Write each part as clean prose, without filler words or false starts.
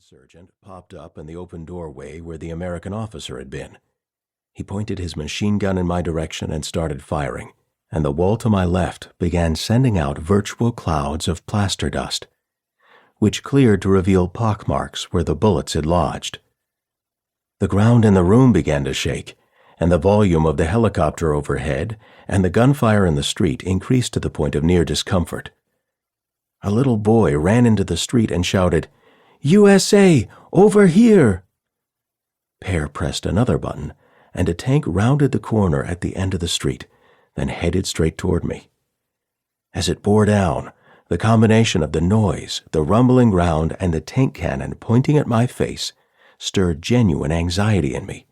sergeant popped up in the open doorway where the American officer had been. He pointed his machine gun in my direction and started firing, and the wall to my left began sending out virtual clouds of plaster dust, which cleared to reveal pockmarks where the bullets had lodged. The ground in the room began to shake, and the volume of the helicopter overhead and the gunfire in the street increased to the point of near discomfort. A little boy ran into the street and shouted, "USA! Over here!" Pear pressed another button, and a tank rounded the corner at the end of the street, then headed straight toward me. As it bore down, the combination of the noise, the rumbling ground, and the tank cannon pointing at my face stirred genuine anxiety in me.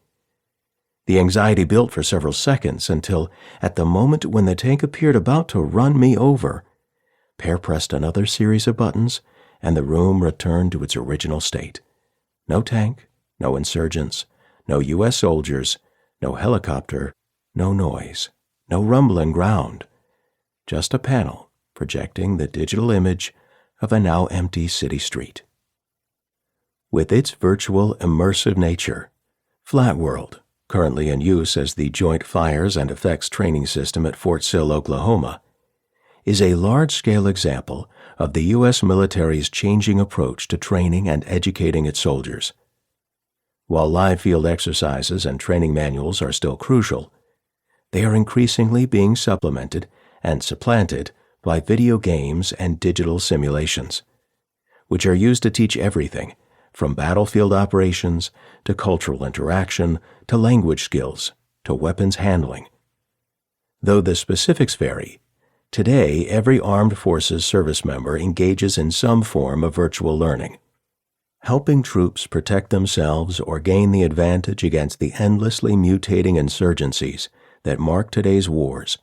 The anxiety built for several seconds until, at the moment when the tank appeared about to run me over, Pear pressed another series of buttons, and the room returned to its original state. No tank, no insurgents, no U.S. soldiers, no helicopter, no noise, no rumbling ground, just a panel projecting the digital image of a now empty city street. With its virtual immersive nature, Flat World, currently in use as the Joint Fires and Effects Training System at Fort Sill, Oklahoma, is a large-scale example of the U.S. military's changing approach to training and educating its soldiers. While live field exercises and training manuals are still crucial, they are increasingly being supplemented and supplanted by video games and digital simulations, which are used to teach everything from battlefield operations to cultural interaction to language skills to weapons handling. Though the specifics vary, today every armed forces service member engages in some form of virtual learning. Helping troops protect themselves or gain the advantage against the endlessly mutating insurgencies that mark today's wars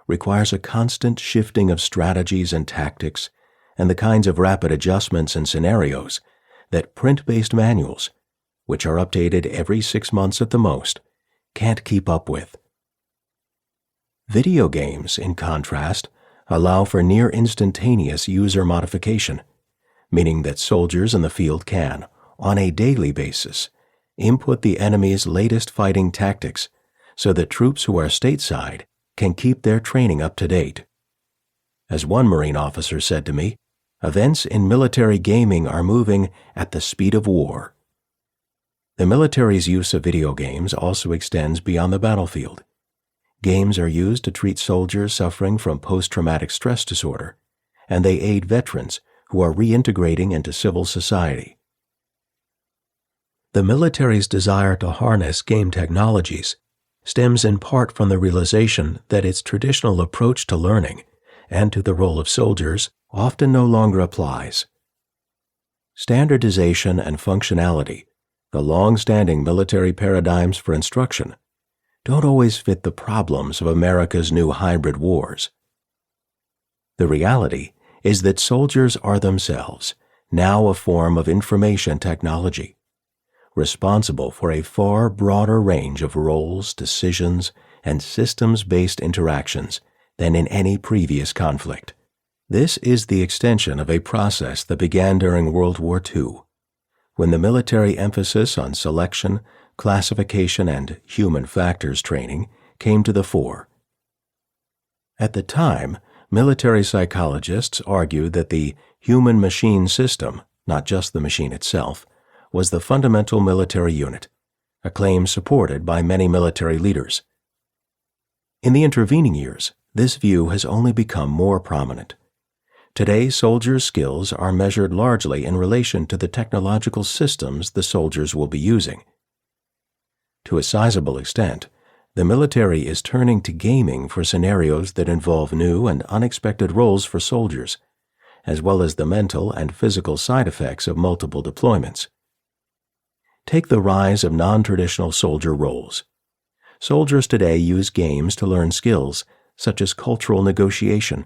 requires a constant shifting of strategies and tactics and the kinds of rapid adjustments and scenarios that print-based manuals, which are updated every 6 months at the most, can't keep up with. Video games, in contrast, allow for near instantaneous user modification, meaning that soldiers in the field can, on a daily basis, input the enemy's latest fighting tactics so that troops who are stateside can keep their training up to date. As one Marine officer said to me, events in military gaming are moving at the speed of war. The military's use of video games also extends beyond the battlefield. Games are used to treat soldiers suffering from post-traumatic stress disorder, and they aid veterans who are reintegrating into civil society. The military's desire to harness game technologies stems in part from the realization that its traditional approach to learning and to the role of soldiers often no longer applies. Standardization and functionality, the long-standing military paradigms for instruction, don't always fit the problems of America's new hybrid wars. The reality is that soldiers are themselves now a form of information technology, responsible for a far broader range of roles, decisions, and systems-based interactions than in any previous conflict. This is the extension of a process that began during World War II, when the military emphasis on selection, classification, and human factors training came to the fore. At the time, military psychologists argued that the human-machine system, not just the machine itself, was the fundamental military unit, a claim supported by many military leaders. In the intervening years, this view has only become more prominent. Today, soldiers' skills are measured largely in relation to the technological systems the soldiers will be using. To a sizable extent, the military is turning to gaming for scenarios that involve new and unexpected roles for soldiers, as well as the mental and physical side effects of multiple deployments. Take the rise of non-traditional soldier roles. Soldiers today use games to learn skills such as cultural negotiation.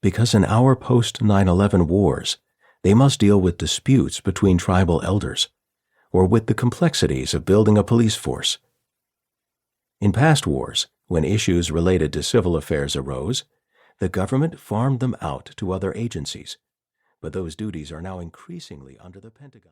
Because in our post-9/11 wars, they must deal with disputes between tribal elders, or with the complexities of building a police force. In past wars, when issues related to civil affairs arose, the government farmed them out to other agencies, but those duties are now increasingly under the Pentagon.